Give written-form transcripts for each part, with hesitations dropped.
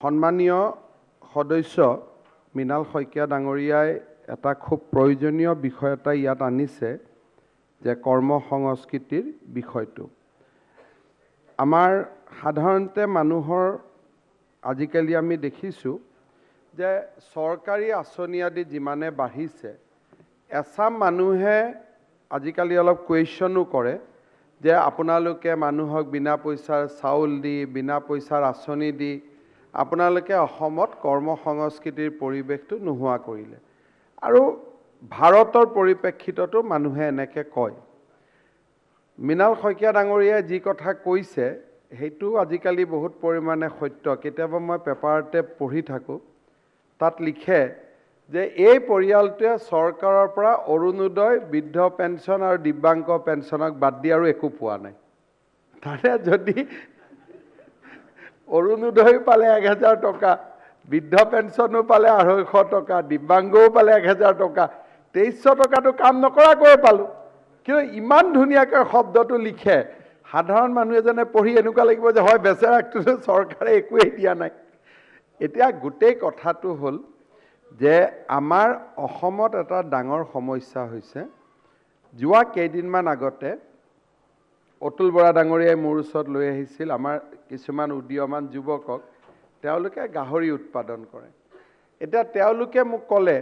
সন্মানীয় সদস্য মৃণাল শইকীয়া ডাঙৰীয়াই এটা খুব প্ৰয়োজনীয় বিষয় এটা ইয়াত আনিছে যে কৰ্ম সংস্কৃতিৰ বিষয়টো আমাৰ সাধাৰণতে মানুহৰ আজিকালি আমি দেখিছোঁ যে চৰকাৰী আঁচনি আদি যিমানে বাঢ়িছে এছাম মানুহে আজিকালি অলপ কুৱেশ্যনো কৰে যে আপোনালোকে মানুহক বিনা পইচাৰ চাউল দি বিনা পইচাৰ আঁচনি দি আপোনালোকে অসমত কৰ্ম সংস্কৃতিৰ পৰিৱেশটো নোহোৱা কৰিলে আৰু ভাৰতৰ পৰিপ্ৰেক্ষিততো মানুহে এনেকৈ কয় মৃণাল শইকীয়া ডাঙৰীয়াই যি কথা কৈছে সেইটো আজিকালি বহুত পৰিমাণে সত্য কেতিয়াবা মই পেপাৰতে পঢ়ি থাকোঁ তাত লিখে যে এই পৰিয়ালটোৱে চৰকাৰৰ পৰা অৰুণোদয় বৃদ্ধ পেঞ্চন আৰু দিব্যাংগ পেঞ্চনক বাদ দি আৰু একো পোৱা নাই তাৰে যদি অৰুণোদয় পালে 1000 টকা বৃদ্ধ পেঞ্চনো পালে 250 টকা দিব্যাংগও পালে 1000 টকা 2300 টকাটো কাম নকৰাকৈ পালোঁ কিন্তু ইমান ধুনীয়াকৈ শব্দটো লিখে সাধাৰণ মানুহ এজনে পঢ়ি এনেকুৱা লাগিব যে হয় বেচেৰাকটো চৰকাৰে একোৱেই দিয়া নাই এতিয়া গোটেই কথাটো হ'ল যে আমাৰ অসমত এটা ডাঙৰ সমস্যা হৈছে যোৱা কেইদিনমান আগতে অতুল বৰা ডাঙৰীয়াই মোৰ ওচৰত লৈ আহিছিল আমাৰ কিছুমান উদীয়মান যুৱকক তেওঁলোকে গাহৰি উৎপাদন কৰে এতিয়া তেওঁলোকে মোক ক'লে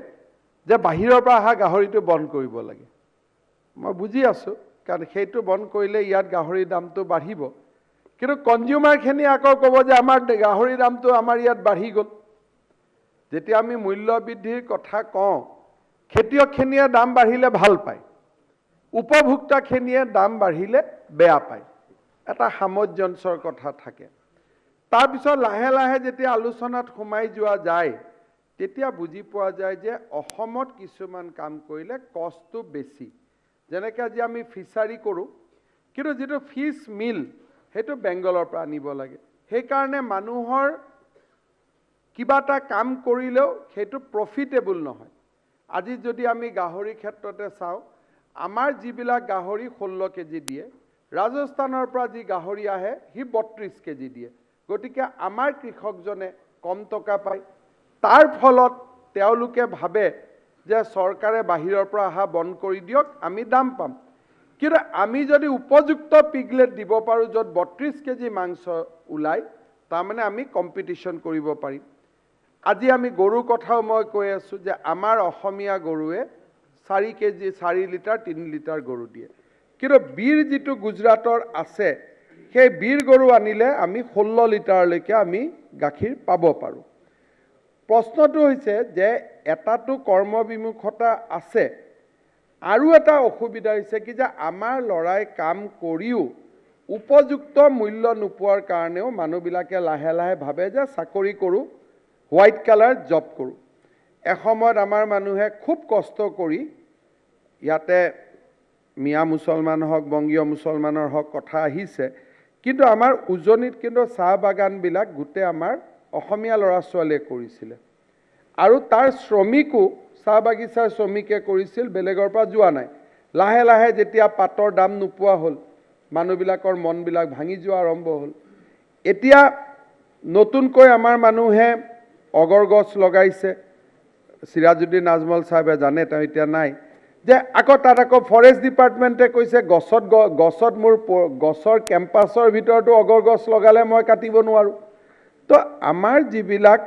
যে বাহিৰৰ পৰা অহা গাহৰিটো বন্ধ কৰিব লাগে মই বুজি আছোঁ কাৰণ সেইটো বন্ধ কৰিলে ইয়াত গাহৰিৰ দামটো বাঢ়িব কিন্তু কনজিউমাৰখিনি আকৌ ক'ব যে আমাৰ গাহৰিৰ দামটো আমাৰ ইয়াত বাঢ়ি গ'ল যেতিয়া আমি মূল্য বৃদ্ধিৰ কথা কওঁ খেতিয়কখিনিয়ে দাম বাঢ়িলে ভাল পায় উপভোক্তাখিনিয়ে দাম বাঢ়িলে বেয়া পায় এটা সামঞ্জস্যৰ কথা থাকে তাৰপিছত লাহে লাহে যেতিয়া আলোচনাত সোমাই যোৱা যায় তেতিয়া বুজি পোৱা যায় যে অসমত কিছুমান কাম কৰিলে কষ্টটো বেছি যেনেকৈ আজি আমি ফিচাৰী কৰোঁ কিন্তু যিটো ফিছ মিল সেইটো বেংগলৰ পৰা আনিব লাগে সেইকাৰণে মানুহৰ কিবা এটা কাম কৰিলেও সেইটো প্ৰফিটেবল নহয় আজি যদি আমি গাহৰি ক্ষেত্ৰতে চাওঁ আমাৰ যিবিলাক গাহৰি 16 কেজি দিয়ে ৰাজস্থানৰ পৰা যি গাহৰি আহে সি 32 কেজি দিয়ে গতিকে আমাৰ কৃষকজনে কম টকা পায় তাৰ ফলত তেওঁলোকে ভাবে যে চৰকাৰে বাহিৰৰ পৰা অহা বন্ধ কৰি দিয়ক আমি দাম পাম কিন্তু আমি যদি উপযুক্ত পিগলেট দিব পাৰোঁ য'ত 32 কেজি মাংস ওলায় তাৰমানে আমি কম্পিটিশ্যন কৰিব পাৰিম আজি আমি গৰুৰ কথাও মই কৈ আছোঁ যে আমাৰ অসমীয়া গৰুৱে 4 কেজি 4 লিটাৰ 3 লিটাৰ গৰু দিয়ে কিন্তু বীৰ যিটো গুজৰাটৰ আছে সেই বীৰ গৰু আনিলে আমি 16 লিটাৰলৈকে আমি গাখীৰ পাব পাৰোঁ প্ৰশ্নটো হৈছে যে এটাটো কৰ্মবিমুখতা আছে আৰু এটা অসুবিধা হৈছে কি যে আমাৰ লৰাই কাম কৰিও উপযুক্ত মূল্য নোপোৱাৰ কাৰণেও মানুহবিলাকে লাহে লাহে ভাবে যে চাকৰি কৰোঁ হোৱাইট কালাৰ জব কৰোঁ এসময়ত আমাৰ মানুহে খুব কষ্ট কৰি ইয়াতে মিয়া মুছলমান হওক বংগীয় মুছলমানৰ হওক কথা আহিছে কিন্তু আমাৰ উজনিত কিন্তু চাহ বাগানবিলাক গোটেই আমাৰ অসমীয়া ল'ৰা ছোৱালীয়ে কৰিছিলে আৰু তাৰ শ্ৰমিকো চাহ বাগিচাৰ শ্ৰমিকে কৰিছিল বেলেগৰ পৰা যোৱা নাই লাহে লাহে যেতিয়া পাতৰ দাম নোপোৱা হ'ল মানুহবিলাকৰ মনবিলাক ভাঙি যোৱা আৰম্ভ হ'ল এতিয়া নতুনকৈ আমাৰ মানুহে অগৰ গছ লগাইছে সিৰাজুদ্দিন আজমল চাহেবে জানে তেওঁ এতিয়া নাই যে আকৌ তাত আকৌ ফৰেষ্ট ডিপাৰ্টমেণ্টে কৈছে গছত মোৰ গছৰ কেম্পাছৰ ভিতৰতো অগৰ গছ লগালে মই কাটিব নোৱাৰোঁ তো আমাৰ যিবিলাক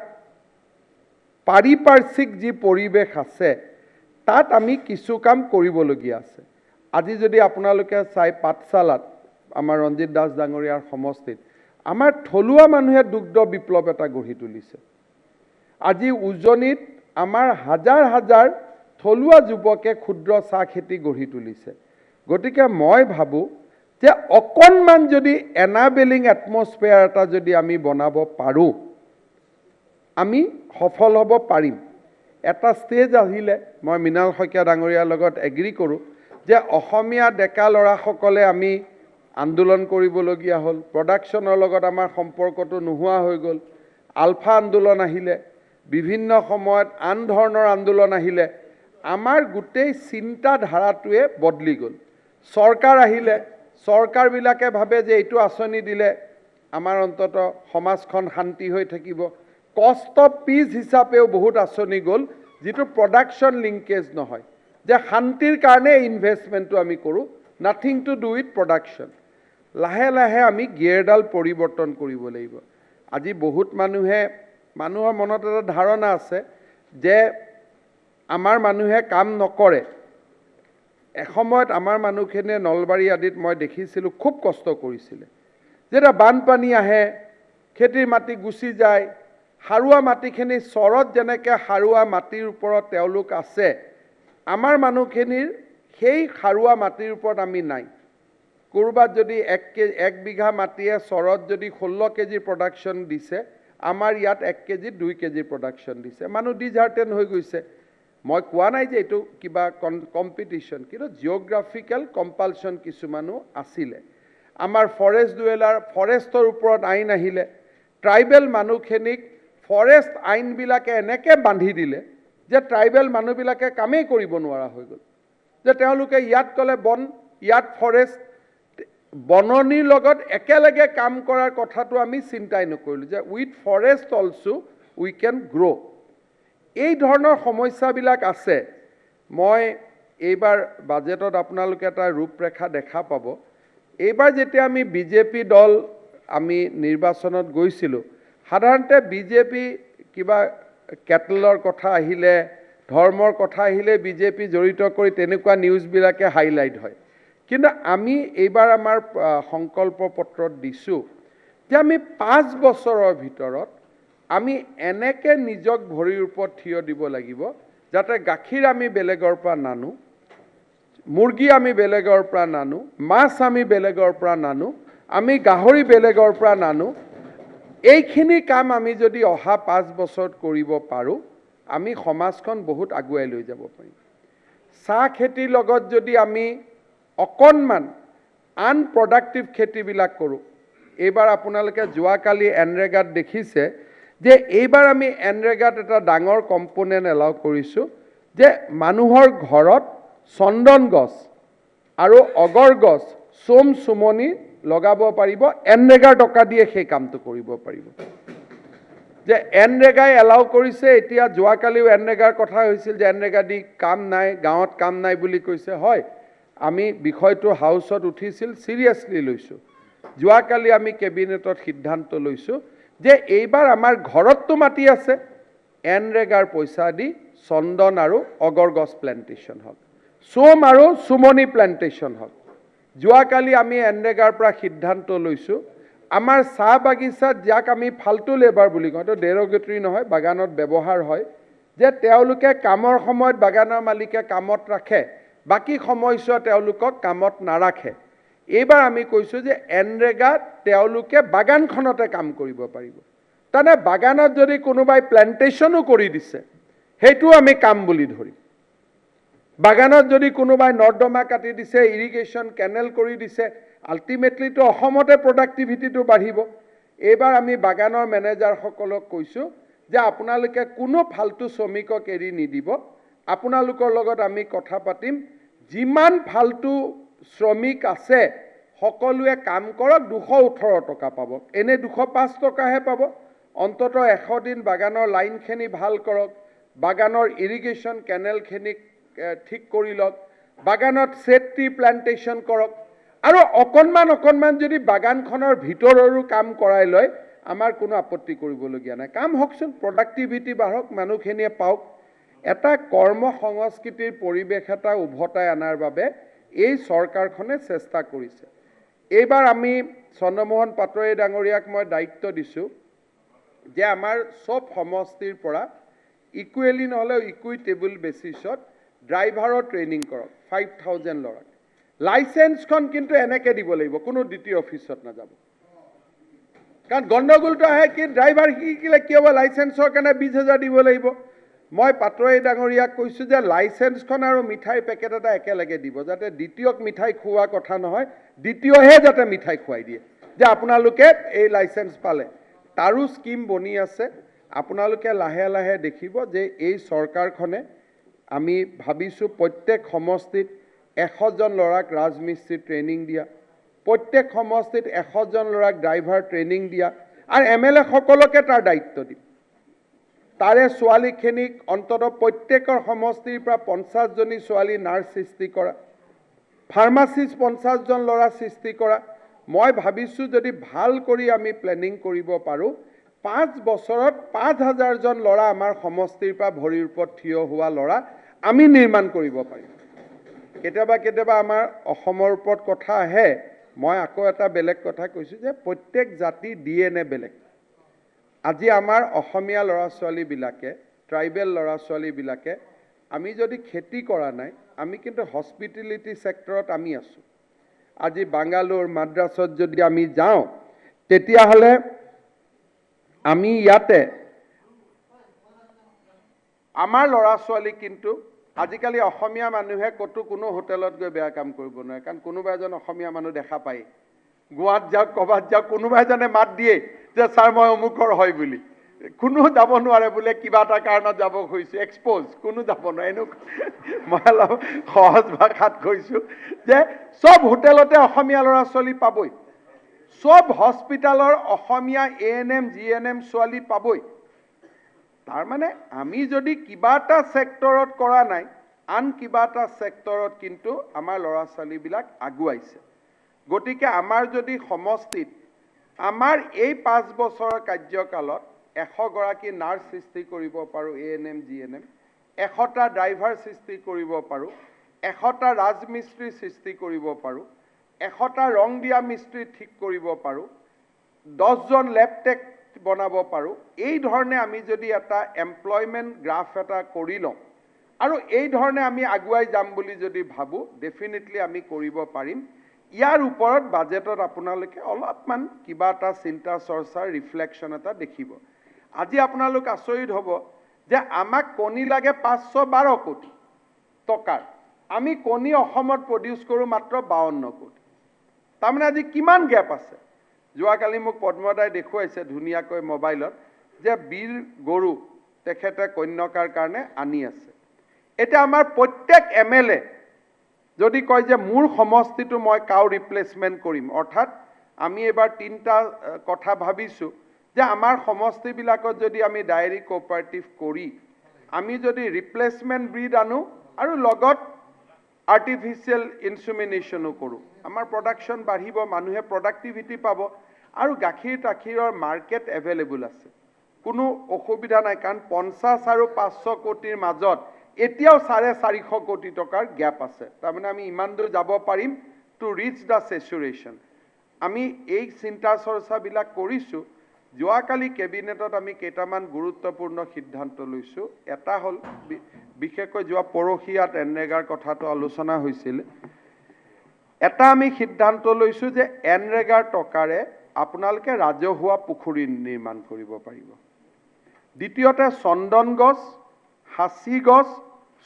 পাৰিপাৰ্শ্বিক যি পৰিৱেশ আছে তাত আমি কিছু কাম কৰিবলগীয়া আছে আজি যদি আপোনালোকে চাই পাঠশালাত আমাৰ ৰঞ্জিত দাস ডাঙৰীয়াৰ সমষ্টিত আমাৰ থলুৱা মানুহে দুগ্ধ বিপ্লৱ এটা গঢ়ি তুলিছে আজি উজনিত আমাৰ হাজাৰ হাজাৰ থলুৱা যুৱকে ক্ষুদ্ৰ চাহ খেতি গঢ়ি তুলিছে গতিকে মই ভাবোঁ যে অকণমান যদি এনাবেলিং এটমছফেয়াৰ এটা যদি আমি বনাব পাৰোঁ আমি সফল হ'ব পাৰিম এটা ষ্টেজ আহিলে মই মৃণাল শইকীয়া ডাঙৰীয়াৰ লগত এগ্ৰী কৰোঁ যে অসমীয়া ডেকা ল'ৰাসকলে আমি আন্দোলন কৰিবলগীয়া হ'ল প্ৰডাকশ্যনৰ লগত আমাৰ সম্পৰ্কটো নোহোৱা হৈ গ'ল আলফা আন্দোলন আহিলে বিভিন্ন সময়ত আন ধৰণৰ আন্দোলন আহিলে আমাৰ গোটেই চিন্তাধাৰাটোৱে বদলি গ'ল চৰকাৰ আহিলে চৰকাৰবিলাকে ভাবে যে এইটো আঁচনি দিলে আমাৰ অন্তত সমাজখন শান্তি হৈ থাকিব কষ্ট অফ পিচ হিচাপেও বহুত আঁচনি গ'ল, যিটো প্ৰডাকশ্যন লিংকেজ নহয়, যে শান্তিৰ কাৰণে ইনভেষ্টমেণ্টটো আমি কৰোঁ, nothing to do with production. লাহে লাহে আমি গিয়েৰডাল পৰিৱৰ্তন কৰিব লাগিব। আজি বহুত মানুহৰ মনত এটা ধাৰণা আছে যে আমাৰ মানুহে কাম নকৰে। এসময়ত আমাৰ মানুহখিনিয়ে নলবাৰী আদিত মই দেখিছিলোঁ খুব কষ্ট কৰিছিলে। যেতিয়া বানপানী আহে, খেতিৰ মাটি গুচি যায়, সাৰুৱা মাটিখিনি চৰত যেনেকৈ সাৰুৱা মাটিৰ ওপৰত তেওঁলোক আছে, আমাৰ মানুহখিনিৰ সেই সাৰুৱা মাটিৰ ওপৰত আমি নাই। ক'ৰবাত যদি 1 বিঘা মাটিয়ে চৰত যদি 16 কেজি প্ৰডাকশ্যন দিছে, আমাৰ ইয়াত 1 কেজিত 2 কেজি প্ৰডাকশ্যন দিছে। মানুহ ডিজাৰ্টেন হৈ গৈছে। মই কোৱা নাই যে এইটো কিবা কম্পিটিশ্যন, কিন্তু জিঅ'গ্ৰাফিকেল কম্পালশ্যন কিছুমানো আছিলে। আমাৰ ফৰেষ্ট ডুৱেলাৰ, ফৰেষ্টৰ ওপৰত আইন আহিলে, ট্ৰাইবেল মানুহখিনিক ফৰেষ্ট আইনবিলাকে এনেকৈ বান্ধি দিলে যে ট্ৰাইবেল মানুহবিলাকে কামেই কৰিব নোৱাৰা হৈ গ'ল। যে তেওঁলোকে ইয়াত ক'লে বন, ইয়াত ফৰেষ্ট, বননিৰ লগত একেলগে কাম কৰাৰ কথাটো আমি চিন্তাই নকৰিলোঁ, যে with forest also we can grow'. এই ধৰণৰ সমস্যাবিলাক আছে। মই এইবাৰ বাজেটত আপোনালোকে এটা ৰূপৰেখা দেখা পাব। এইবাৰ যেতিয়া আমি বিজেপি দল আমি নিৰ্বাচনত গৈছিলোঁ, সাধাৰণতে বিজেপি কিবা কেটলৰ কথা আহিলে, ধৰ্মৰ কথা আহিলে বিজেপি জড়িত কৰি তেনেকুৱা নিউজবিলাকে হাইলাইট হয়। কিন্তু আমি এইবাৰ আমাৰ সংকল্প পত্ৰত দিছোঁ যে আমি 5 বছৰৰ ভিতৰত আমি এনেকৈ নিজক ভৰিৰ ওপৰত থিয় দিব লাগিব যাতে গাখীৰ আমি বেলেগৰ পৰা নানো, মুৰ্গী আমি বেলেগৰ পৰা নানো, মাছ আমি বেলেগৰ পৰা নানো, আমি গাহৰি বেলেগৰ পৰা নানো। এইখিনি কাম আমি যদি অহা 5 বছৰত কৰিব পাৰোঁ, আমি সমাজখন বহুত আগুৱাই লৈ যাব পাৰিম। চাহ খেতিৰ লগত যদি আমি অকণমান আনপ্ৰডাক্টিভ খেতিবিলাক কৰোঁ, এইবাৰ আপোনালোকে যোৱাকালি এনৰেগাত দেখিছে যে এইবাৰ আমি এনৰেগাত এটা ডাঙৰ কম্পোনেণ্ট এলাউ কৰিছোঁ যে মানুহৰ ঘৰত চন্দন গছ আৰু অগৰ গছ, চুমনি লগাব পাৰিব, এনৰেগাৰ টকা দিয়ে সেই কামটো কৰিব পাৰিব। যে এনৰেগাই এলাউ কৰিছে। এতিয়া যোৱাকালিও এনৰেগাৰ কথা হৈছিল যে এনৰেগা দি কাম নাই, গাঁৱত কাম নাই বুলি কৈছে। হয়, আমি বিষয়টো হাউচত উঠিছিল, চিৰিয়াছলি লৈছোঁ। যোৱাকালি আমি কেবিনেটত সিদ্ধান্ত লৈছোঁ যে এইবাৰ আমাৰ ঘৰততো মাটি আছে, এনৰেগাৰ পইচা দি চন্দন আৰু অগৰ গছ প্লেণ্টেশ্যন হওক, চোম আৰু চুমনি প্লেণ্টেশ্যন হওক। যোৱাকালি আমি এনৰেগাৰ পৰা সিদ্ধান্ত লৈছোঁ আমাৰ চাহ বাগিচাত যাক আমি ফাল্টু লেবাৰ বুলি কওঁ, এইটো ডেৰগেটৰী নহয়, বাগানত ব্যৱহাৰ হয়, যে তেওঁলোকে কামৰ সময়ত বাগানৰ মালিকে কামত ৰাখে, বাকী সময়ছোৱা তেওঁলোকক কামত নাৰাখে। এইবাৰ আমি কৈছোঁ যে এনৰেগাত তেওঁলোকে বাগানখনতে কাম কৰিব পাৰিব। তাৰমানে বাগানত যদি কোনোবাই প্লেণ্টেশ্যনো কৰি দিছে, সেইটোও আমি কাম বুলি ধৰিম। বাগানত যদি কোনোবাই নৰ্দমা কাটি দিছে, ইৰিগেশ্যন কেনেল কৰি দিছে, আল্টিমেটলিটো অসমতে প্ৰডাক্টিভিটিটো বাঢ়িব। এইবাৰ আমি বাগানৰ মেনেজাৰসকলক কৈছোঁ যে আপোনালোকে কোনো ফাল্টু শ্ৰমিকক এৰি নিদিব, আপোনালোকৰ লগত আমি কথা পাতিম, যিমান ফাল্টু শ্ৰমিক আছে সকলোৱে কাম কৰক, 218 টকা পাব, এনে 205 টকাহে পাব। অন্তত 100 দিন বাগানৰ লাইনখিনি ভাল কৰক, বাগানৰ ইৰিগেশ্যন কেনেলখিনি ঠিক কৰি লওক, বাগানত ছেড ট্ৰি প্লান্টেশ্যন কৰক, আৰু অকণমান যদি বাগানখনৰ ভিতৰৰো কাম কৰাই লয়, আমাৰ কোনো আপত্তি কৰিবলগীয়া নাই। কাম হওকচোন, প্ৰডাক্টিভিটি বাঢ়ক, মানুহখিনিয়ে পাওক। এটা কৰ্ম সংস্কৃতিৰ পৰিৱেশ এটা উভতাই অনাৰ বাবে এই চৰকাৰখনে চেষ্টা কৰিছে। এইবাৰ আমি চন্দ্ৰমোহন পাটোৱাৰী ডাঙৰীয়াক মই দায়িত্ব দিছোঁ যে আমাৰ চব সমষ্টিৰ পৰা ইকুৱেলি নহ'লেও ইকুইটেবল বেচিছত ড্ৰাইভাৰৰ ট্ৰেইনিং কৰক, 5000 ল'ৰাক। লাইচেন্সখন কিন্তু এনেকৈ দিব লাগিব, কোনো ডিটি অফিচত নাযাব। কাৰণ গণ্ডগোলটো আহে কি, ড্ৰাইভাৰ শিকিলে কি হ'ব, লাইচেন্সৰ কাৰণে 20,000 দিব লাগিব। মই পাটোৱাৰী ডাঙৰীয়াক কৈছোঁ যে লাইচেন্সখন আৰু মিঠাইৰ পেকেট এটা একেলগে দিব, যাতে দ্বিতীয়ক মিঠাই খোৱা কথা নহয়, দ্বিতীয়হে যাতে মিঠাই খুৱাই দিয়ে যে আপোনালোকে এই লাইচেন্স পালে। তাৰো স্কিম বনি আছে। আপোনালোকে লাহে লাহে দেখিব যে এই চৰকাৰখনে, আমি ভাবিছোঁ প্ৰত্যেক সমষ্টিত 100জন ল'ৰাক ৰাজমিস্ত্ৰী ট্ৰেইনিং দিয়া, প্ৰত্যেক সমষ্টিত 100জন ল'ৰাক ড্ৰাইভাৰ ট্ৰেইনিং দিয়া, আৰু MLA সকলকে তাৰ দায়িত্ব দিম তাৰে ছোৱালীখিনিক অন্ততঃ প্ৰত্যেকৰ সমষ্টিৰ পৰা 50 জনী ছোৱালী নাৰ্ছ সৃষ্টি কৰা, ফাৰ্মাচিষ্ট 50 জন ল'ৰা সৃষ্টি কৰা। মই ভাবিছোঁ যদি ভাল কৰি আমি প্লেনিং কৰিব পাৰোঁ, 5 বছৰত 5000 জন ল'ৰা আমাৰ সমষ্টিৰ পৰা ভৰিৰ ওপৰত থিয় হোৱা ল'ৰা আমি নিৰ্মাণ কৰিব পাৰিম। কেতিয়াবা কেতিয়াবা আমাৰ অসমৰ ওপৰত কথা আহে, মই আকৌ এটা বেলেগ কথা কৈছোঁ যে প্ৰত্যেক জাতি DNA বেলেগ। আজি আমাৰ অসমীয়া ল'ৰা ছোৱালীবিলাকে, ট্ৰাইবেল ল'ৰা ছোৱালীবিলাকে আমি যদি খেতি কৰা নাই, আমি কিন্তু হস্পিটেলিটি ছেক্টৰত আমি আছোঁ। আজি বাংগালোৰ মাদ্ৰাছত যদি আমি যাওঁ, তেতিয়াহ'লে আমি ইয়াতে আমাৰ ল'ৰা ছোৱালী কিন্তু আজিকালি অসমীয়া মানুহে ক'তো কোনো হোটেলত গৈ বেয়া কাম কৰিব নোৱাৰে, কাৰণ কোনোবা এজন অসমীয়া মানুহ দেখা পায়। গোৱাত যাওক, ক'ৰবাত যাওক, কোনোবা এজনে মাত দিয়ে যে ছাৰ মই অমুকৰ হয় বুলি। কোনো যাব নোৱাৰে বোলে, কিবা এটা কাৰণত যাব খুজিছোঁ, এক্সপ'জ, কোনো যাব নোৱাৰে। এনেকুৱা মই অলপ সহজ ভাষাত কৈছোঁ যে চব হোটেলতে অসমীয়া ল'ৰা ছোৱালী পাবই, চব হস্পিটেলৰ অসমীয়া ANM GNM ছোৱালী পাবই। তাৰমানে আমি যদি কিবা এটা ছেক্টৰত কৰা নাই, আন কিবা এটা ছেক্টৰত কিন্তু আমাৰ ল'ৰা ছোৱালীবিলাক আগুৱাইছে। গতিকে আমাৰ যদি সমষ্টিত আমাৰ এই 5 বছৰৰ কাৰ্যকালত 100 গৰাকী নাৰ্ছ সৃষ্টি কৰিব পাৰোঁ, ANM GNM, 100টা ড্ৰাইভাৰ সৃষ্টি কৰিব পাৰোঁ, 100টা ৰাজমিস্ত্ৰী সৃষ্টি কৰিব পাৰোঁ, 100টা ৰং দিয়া মিস্ত্ৰী ঠিক কৰিব পাৰোঁ, 10 জন লেপটেক বনাব পাৰোঁ, এই ধৰণে আমি যদি এটা এমপ্লয়মেণ্ট গ্ৰাফ এটা কৰি লওঁ আৰু এই ধৰণে আমি আগুৱাই যাম বুলি যদি ভাবোঁ, ডেফিনেটলি আমি কৰিব পাৰিম। ইয়াৰ ওপৰত বাজেটত আপোনালোকে অলপমান কিবা এটা চিন্তা চৰ্চাৰ ৰিফ্লেকশ্যন এটা দেখিব। আজি আপোনালোক আচৰিত হ'ব যে আমাক কণী লাগে 512 কোটি টকাৰ, আমি কণী অসমত প্ৰডিউচ কৰোঁ মাত্ৰ 52 কোটি। তাৰমানে আজি কিমান গেপ আছে। যোৱাকালি মোক পদ্মদাই দেখুৱাইছে ধুনীয়াকৈ মোবাইলত যে বীৰ গৰু তেখেতে কন্যকাৰ কাৰণে আনি আছে। এতিয়া আমাৰ প্ৰত্যেক MLA যদি কয় যে মোৰ সমষ্টিটো মই কাউ ৰিপ্লেচমেণ্ট কৰিম, অৰ্থাৎ আমি এবাৰ 3টা কথা ভাবিছোঁ যে আমাৰ সমষ্টিবিলাকত যদি আমি ডায়েৰী কোঅপাৰেটিভ কৰি আমি যদি ৰিপ্লেচমেণ্ট ব্ৰীড আনো আৰু লগত আৰ্টিফিচিয়েল ইনচুমিনেশ্যনো কৰোঁ, আমাৰ প্ৰডাকশ্যন বাঢ়িব, মানুহে প্ৰডাক্টিভিটি পাব আৰু গাখীৰ তাখীৰৰ মাৰ্কেট এভেইলেবল আছে, কোনো অসুবিধা নাই। কাৰণ 50 আৰু 500 কোটিৰ মাজত এতিয়াও 450 কোটি টকাৰ গেপ আছে। তাৰমানে আমি ইমান দূৰ যাব পাৰিম টু ৰিচ দ্য চেচুৰেশ্যন। আমি এই চিন্তা চৰ্চাবিলাক কৰিছোঁ। যোৱাকালি কেবিনেটত আমি কেইটামান গুৰুত্বপূৰ্ণ সিদ্ধান্ত লৈছোঁ। এটা হ'ল বিশেষকৈ যোৱা পৰহি ইয়াত এনৰেগাৰ কথাটো আলোচনা হৈছিল। এটা আমি সিদ্ধান্ত লৈছোঁ যে এনৰেগাৰ টকাৰে আপোনালোকে ৰাজহুৱা পুখুৰী নিৰ্মাণ কৰিব পাৰিব। দ্বিতীয়তে চন্দন গছ, সাঁচি গছ,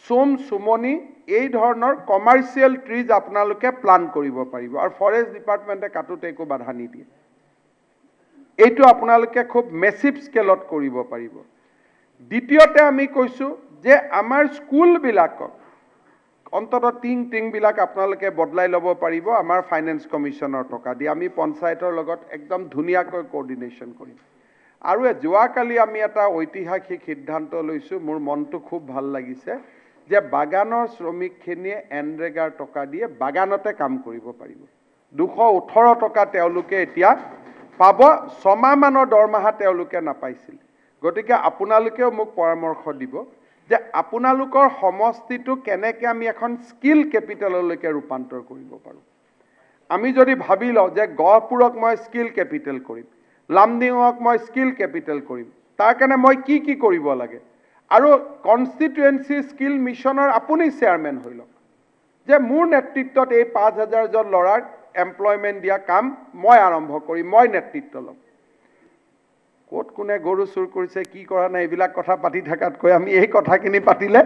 চোম চুমনি এই ধৰণৰ কমাৰ্চিয়েল ট্ৰিজ আপোনালোকে প্লান কৰিব পাৰিব আৰু ফৰেষ্ট ডিপাৰ্টমেণ্টে কাটোতে একো বাধা নিদিয়ে। এইটো আপোনালোকে খুব মেচিভ স্কেলত কৰিব পাৰিব। দ্বিতীয়তে আমি কৈছোঁ যে আমাৰ স্কুলবিলাকক অন্ততঃ টিংবিলাক আপোনালোকে বদলাই ল'ব পাৰিব আমাৰ ফাইনেন্স কমিশ্যনৰ টকা দি। আমি পঞ্চায়তৰ লগত একদম ধুনীয়াকৈ কোঅৰ্ডিনেশ্যন কৰিম। আৰু যোৱাকালি আমি এটা ঐতিহাসিক সিদ্ধান্ত লৈছোঁ, মোৰ মনটো খুব ভাল লাগিছে, যে বাগানৰ শ্ৰমিকখিনিয়ে এনৰেগাৰ টকা দিয়ে বাগানতে কাম কৰিব পাৰিব। 218 টকা তেওঁলোকে এতিয়া পাব, 6 মাহমানৰ দৰমহা তেওঁলোকে নাপাইছিল। গতিকে আপোনালোকেও মোক পৰামৰ্শ দিব যে আপোনালোকৰ সমষ্টিটো কেনেকৈ আমি এখন স্কিল কেপিটেললৈকে ৰূপান্তৰ কৰিব পাৰোঁ। আমি যদি ভাবি লওঁ যে গহপুৰক মই স্কিল কেপিটেল কৰিম, লামডিঙক মই স্কিল কেপিটেল কৰিম, তাৰ কাৰণে মই কি কি কৰিব লাগে, আৰু কনষ্টিটুৱেঞ্চি স্কিল মিছনৰ আপুনি চেয়াৰমেন হৈ লওক যে মোৰ নেতৃত্বত এই 5000 জন ল'ৰাক এমপ্লয়মেণ্ট দিয়া কাম মই আৰম্ভ কৰিম, মই নেতৃত্ব ল'ম। ক'ত কোনে গৰু চুৰ কৰিছে, কি কৰা নাই, এইবিলাক কথা পাতি থকাতকৈ আমি এই কথাখিনি পাতিলে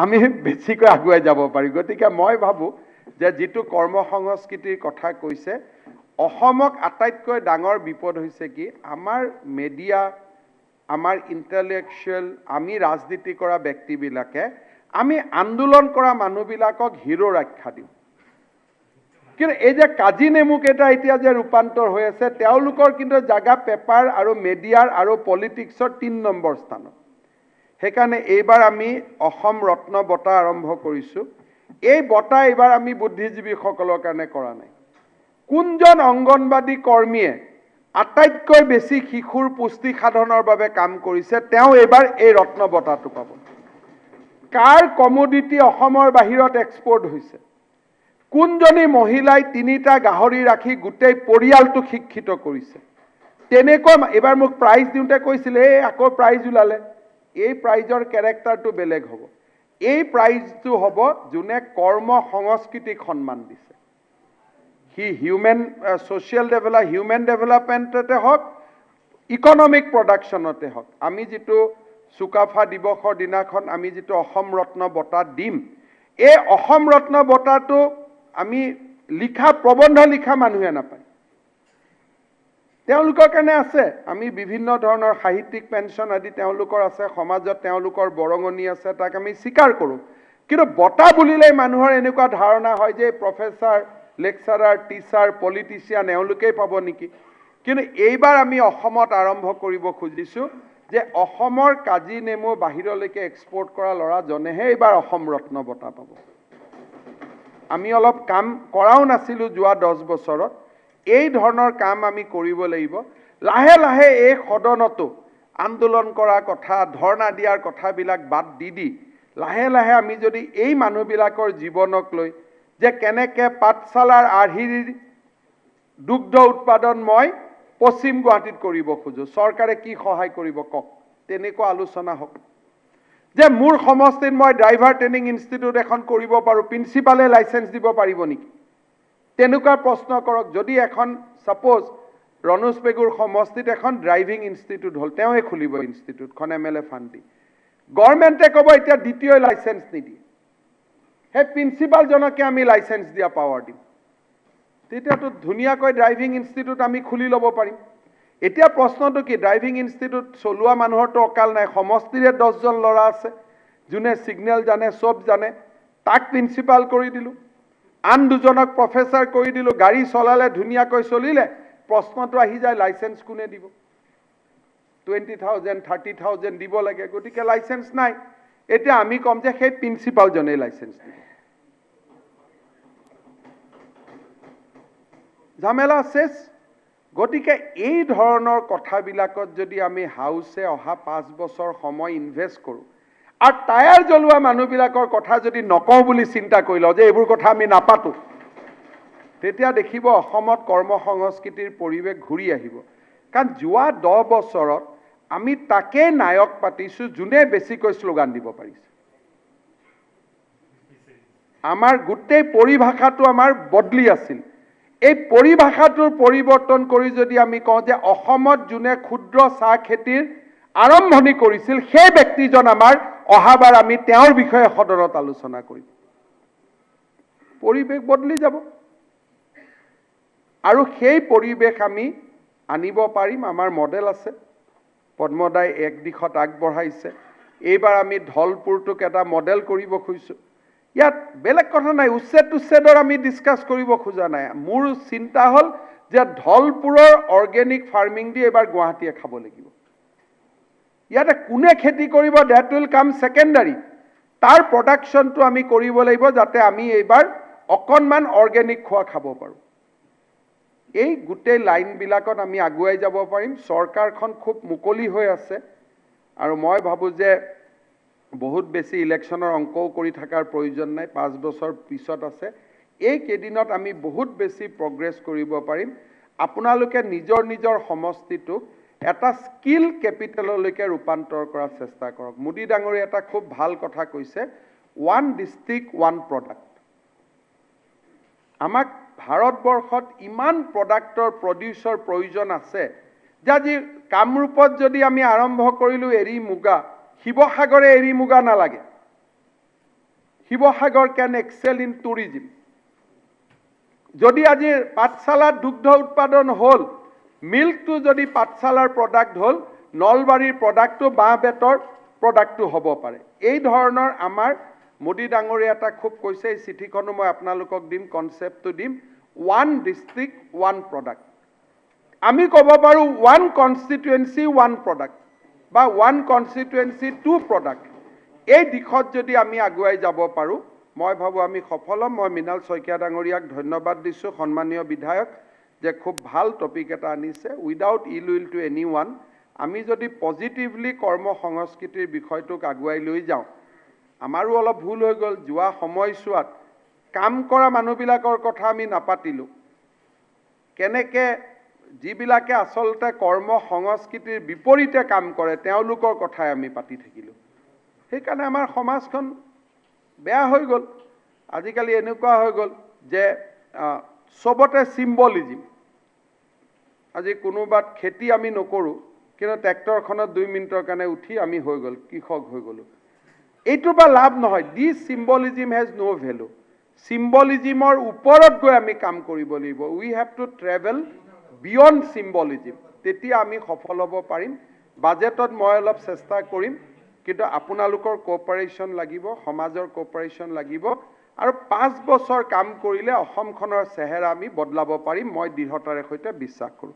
আমি বেছিকৈ আগুৱাই যাব পাৰিম। গতিকে মই ভাবোঁ যে যিটো কৰ্ম সংস্কৃতিৰ কথা কৈছে, অসমক আটাইতকৈ ডাঙৰ বিপদ হৈছে কি, আমাৰ মেডিয়া, আমাৰ ইণ্টেলেকচুৱেল, আমি ৰাজনীতি কৰা ব্যক্তিবিলাকে আমি আন্দোলন কৰা মানুহবিলাকক হিৰো আখ্যা দিওঁ। কিন্তু এই যে কাজি নেমুকেইটা এতিয়া যে ৰূপান্তৰ হৈ আছে, তেওঁলোকৰ কিন্তু জাগা পেপাৰ আৰু মেডিয়াৰ আৰু পলিটিক্সৰ 3 নম্বৰ স্থানত। সেইকাৰণে এইবাৰ আমি অসম ৰত্ন বঁটা আৰম্ভ কৰিছোঁ। এই বঁটা এইবাৰ আমি বুদ্ধিজীৱীসকলৰ কাৰণে কৰা নাই। কোনজন অংগনবাদী কৰ্মীয়ে আটাইতকৈ বেছি শিশুৰ পুষ্টি সাধনৰ বাবে কাম কৰিছে তেওঁ এইবাৰ এই ৰত্ন বঁটাটো পাব। কাৰ কমোডিটি অসমৰ বাহিৰত এক্সপৰ্ট হৈছে, কোনজনী মহিলাই 3টা গাহৰি ৰাখি গোটেই পৰিয়ালটোক শিক্ষিত কৰিছে, তেনেকৈ এইবাৰ মোক প্ৰাইজ দিওঁতে কৈছিলে এই আকৌ প্ৰাইজ ওলালে। এই প্ৰাইজৰ কেৰেক্টাৰটো বেলেগ হ'ব। এই প্ৰাইজটো হ'ব যোনে কৰ্ম সংস্কৃতিক সন্মান দিছে। সি হিউমেন ডেভেলপমেণ্টতে হওক, ইকনমিক প্ৰডাকশ্যনতে হওক। আমি যিটো চুকাফা দিৱসৰ দিনাখন আমি যিটো অসম ৰত্ন বঁটা দিম, এই অসম ৰত্ন বঁটাটো আমি লিখা প্ৰবন্ধ লিখা মানুহে নাপায়, তেওঁলোকৰ কাৰণে আছে। আমি বিভিন্ন ধৰণৰ সাহিত্যিক পেঞ্চন আদি তেওঁলোকৰ আছে, সমাজত তেওঁলোকৰ বৰঙণি আছে, তাক আমি স্বীকাৰ কৰোঁ। কিন্তু বঁটা বুলিলেই মানুহৰ এনেকুৱা ধাৰণা হয় যে প্ৰফেচাৰ, লেকচাৰাৰ, টিচাৰ, পলিটিচিয়ান এওঁলোকেই পাব নেকি। কিন্তু এইবাৰ আমি অসমত আৰম্ভ কৰিব খুজিছোঁ যে অসমৰ কাজি নেমু বাহিৰলৈকে এক্সপৰ্ট কৰা ল'ৰাজনেহে এইবাৰ অসম ৰত্ন বঁটা পাব। আমি অলপ কাম কৰাও নাছিলোঁ যোৱা 10 বছৰত। এই ধৰণৰ কাম আমি কৰিব লাগিব। লাহে লাহে এই সদনতো আন্দোলন কৰাৰ কথা, ধৰ্ণা দিয়াৰ কথাবিলাক বাদ দি লাহে লাহে আমি যদি এই মানুহবিলাকৰ জীৱনক লৈ যে কেনেকৈ পাঠশালাৰ আৰ্হিৰ দুগ্ধ উৎপাদন মই পশ্চিম গুৱাহাটীত কৰিব খোজোঁ, চৰকাৰে কি সহায় কৰিব কওক, তেনেকুৱা আলোচনা হওক। যে মোৰ সমষ্টিত মই ড্ৰাইভাৰ ট্ৰেইনিং ইনষ্টিটিউট এখন কৰিব পাৰোঁ, প্ৰিন্সিপালে লাইচেন্স দিব পাৰিব নেকি, তেনেকুৱা প্ৰশ্ন কৰক। যদি এখন ছাপ'জ ৰণোজ পেগুৰ সমষ্টিত এখন ড্ৰাইভিং ইনষ্টিটিউট হ'ল, তেওঁৱে খুলিব ইনষ্টিটিউটখন MLA ফাণ্ড দি, গভৰ্ণমেণ্টে ক'ব এতিয়া দ্বিতীয় লাইচেন্স নিদিয়ে, সেই প্ৰিন্সিপালজনকে আমি লাইচেন্স দিয়া পাৱাৰ দিম, তেতিয়াতো ধুনীয়াকৈ ড্ৰাইভিং ইনষ্টিটিউট আমি খুলি ল'ব পাৰিম। এতিয়া প্ৰশ্নটো কি, ড্ৰাইভিং ইনষ্টিটিউট চলোৱা মানুহৰতো অকাল নাই, সমষ্টিৰে 10জন ল'ৰা আছে যোনে ছিগনেল জানে, চব জানে, তাক প্ৰিন্সিপাল কৰি দিলোঁ, আন 2জনক প্ৰফেচাৰ কৰি দিলোঁ, গাড়ী চলালে ধুনীয়াকৈ চলিলে। প্ৰশ্নটো আহি যায় লাইচেন্স কোনে দিব, 20,000 30,000 দিব লাগে, গতিকে লাইচেন্স নাই। এতিয়া আমি ক'ম যে সেই প্ৰিন্সিপালজনেই লাইচেন্স দিব, ঝামেলা শেষ। গতিকে এই ধৰণৰ কথাবিলাকত যদি আমি হাউচে অহা 5 বছৰ সময় ইনভেষ্ট কৰোঁ আৰু টায়াৰ জ্বলোৱা মানুহবিলাকৰ কথা যদি নকওঁ বুলি চিন্তা কৰি লওঁ যে এইবোৰ কথা আমি নাপাতোঁ, তেতিয়া দেখিব অসমত কৰ্ম সংস্কৃতিৰ পৰিৱেশ ঘূৰি আহিব। কাৰণ যোৱা 10 বছৰত আমি তাকেই নায়ক পাতিছোঁ যোনে বেছিকৈ শ্লোগান দিব পাৰিছে। আমাৰ গোটেই পৰিভাষাটো আমাৰ বদলি আছিল। এই পৰিভাষাটোৰ পৰিৱৰ্তন কৰি যদি আমি কওঁ যে অসমত যোনে ক্ষুদ্ৰ চাহ খেতিৰ আৰম্ভণি কৰিছিল সেই ব্যক্তিজন আমাৰ, অহাবাৰ আমি তেওঁৰ বিষয়ে সদনত আলোচনা কৰিম, পৰিৱেশ বদলি যাব। আৰু সেই পৰিৱেশ আমি আনিব পাৰিম। আমাৰ মডেল আছে, পদ্মদাই এক দিশত আগবঢ়াইছে। এইবাৰ আমি ধলপুৰটোক এটা মডেল কৰিব খুজিছোঁ। ইয়াত বেলেগ কথা নাই, উচ্ছেদৰ আমি ডিছকাছ কৰিব খোজা নাই। মোৰ চিন্তা হ'ল যে ধলপুৰৰ অৰ্গেনিক ফাৰ্মিং দি এইবাৰ গুৱাহাটীয়ে খাব লাগিব। ইয়াতে কোনে খেতি কৰিব ডেট উইল কাম ছেকেণ্ডাৰী, তাৰ প্ৰডাকশ্যনটো আমি কৰিব লাগিব যাতে আমি এইবাৰ অকণমান অৰ্গেনিক খোৱা খাব পাৰোঁ। এই গোটেই লাইনবিলাকত আমি আগুৱাই যাব পাৰিম। চৰকাৰখন খুব মুকলি হৈ আছে আৰু মই ভাবোঁ যে বহুত বেছি ইলেকশ্যনৰ অংকও কৰি থকাৰ প্ৰয়োজন নাই, 5 বছৰ পিছত আছে। এই কেইদিনত আমি বহুত বেছি প্ৰগ্ৰেছ কৰিব পাৰিম। আপোনালোকে নিজৰ নিজৰ সমষ্টিটোক এটা স্কিল কেপিটেললৈকে ৰূপান্তৰ কৰাৰ চেষ্টা কৰক। মোদী ডাঙৰীয়ে এটা খুব ভাল কথা কৈছে, 1 ডিষ্ট্ৰিক্ট 1 প্ৰডাক্ট। আমাক ভাৰতবৰ্ষত ইমান প্ৰডাক্টৰ প্ৰডিউচৰ প্ৰয়োজন আছে যে আজি কামৰূপত যদি আমি আৰম্ভ কৰিলোঁ এৰী মুগা, শিৱসাগৰে এৰী মুগা নালাগে। শিৱসাগৰ কেন এক্সেল ইন টুৰিজিম। যদি আজি পাঠশালাত দুগ্ধ উৎপাদন হ'ল, মিল্কটো যদি পাঠশালাৰ প্ৰডাক্ট হ'ল, নলবাৰীৰ প্ৰডাক্টটো বাঁহ বেতৰ প্ৰডাক্টটো হ'ব পাৰে। এই ধৰণৰ আমাৰ মোদী ডাঙৰীয়া এটা খুব কৈছে, এই চিঠিখনো মই আপোনালোকক দিম, কনচেপ্টটো দিম, 1 ডিষ্ট্ৰিক্ট 1 প্ৰডাক্ট। আমি ক'ব পাৰোঁ 1 কনষ্টিটুৱেঞ্চি 1 প্ৰডাক্ট। বা ওৱান কনষ্টিটুৱেঞ্চি টু প্ৰডাক্ট, এই দিশত যদি আমি আগুৱাই যাব পাৰোঁ, মই ভাবোঁ আমি সফল হ'ম। মই মৃণাল শইকীয়া ডাঙৰীয়াক ধন্যবাদ দিছোঁ, সন্মানীয় বিধায়ক, যে খুব ভাল টপিক এটা আনিছে। Without ill will to any one, আমি যদি পজিটিভলি কৰ্ম সংস্কৃতিৰ বিষয়টোক আগুৱাই লৈ যাওঁ, আমাৰো অলপ ভুল হৈ গ'ল। যোৱা সময়ছোৱাত কাম কৰা মানুহবিলাকৰ কথা আমি নাপাতিলোঁ, কেনেকৈ যিবিলাকে আচলতে কৰ্ম সংস্কৃতিৰ বিপৰীতে কাম কৰে তেওঁলোকৰ কথাই আমি পাতি থাকিলোঁ। সেইকাৰণে আমাৰ সমাজখন বেয়া হৈ গ'ল। আজিকালি এনেকুৱা হৈ গ'ল যে চবতে চিম্বলিজিম। আজি কোনোবাত খেতি আমি নকৰোঁ, কিন্তু ট্ৰেক্টৰখনত 2 মিনিটৰ কাৰণে উঠি আমি হৈ গ'ল কৃষক হৈ গ'লোঁ। এইটোৰ পৰা লাভ নহয়। দিছ চিম্বলিজিম হেজ ন' ভেলু। চিম্বলিজিমৰ ওপৰত গৈ আমি কাম কৰিব লাগিব। উই হেভ টু ট্ৰেভেল বিয়ণ্ড চিম্বলিজিম, তেতিয়া আমি সফল হ'ব পাৰিম। বাজেটত মই অলপ চেষ্টা কৰিম, কিন্তু আপোনালোকৰ কোঅপাৰেশ্যন লাগিব, সমাজৰ কোঅপাৰেশ্যন লাগিব, আৰু 5 বছৰ কাম কৰিলে অসমখনৰ চেহেৰা আমি বদলাব পাৰিম, মই দৃঢ়তাৰে সৈতে বিশ্বাস কৰোঁ।